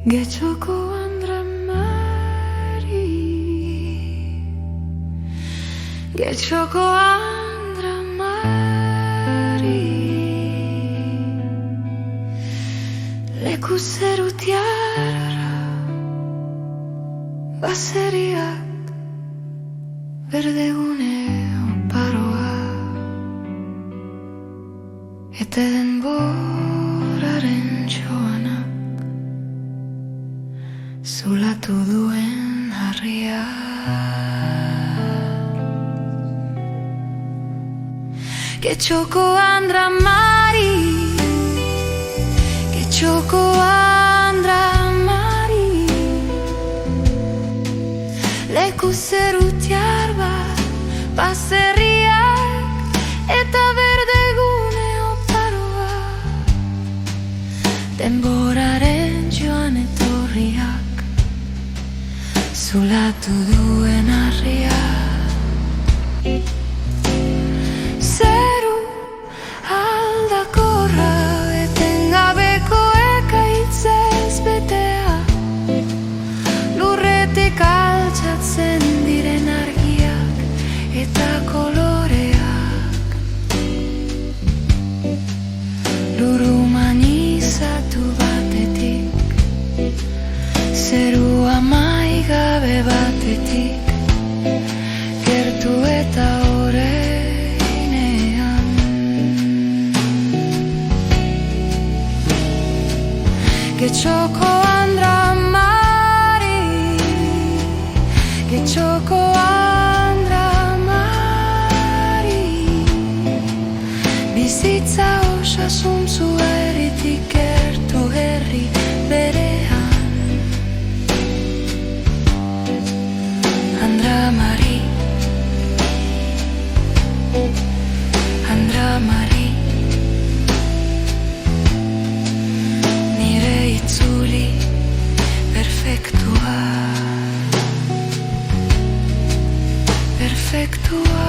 Getxoko andra mari, Getxoko andra mari, leku zerutiara, baseriak, berdegune oparoa, eta denboraren joanak zulatu duen harria. Getxoko andra mari, Getxoko andra mari, leku zerutiar bat, baserriak eta berdegune oparoa, denboraren joan etorriak zulatu duen harria. Zeru aldakorra, etengabeko ekaitzez betea, lurretik altxatzen diren argiak eta koloreak, luru manizatu batetik, zeru amaigabe batetik, gertu eta oreinean. Getxoko andra mari, Getxoko andra mari, bizitza osasuntzu herritik gertu herri berean. Andra mari, andra mari, nire itzuli perfektua, perfektua.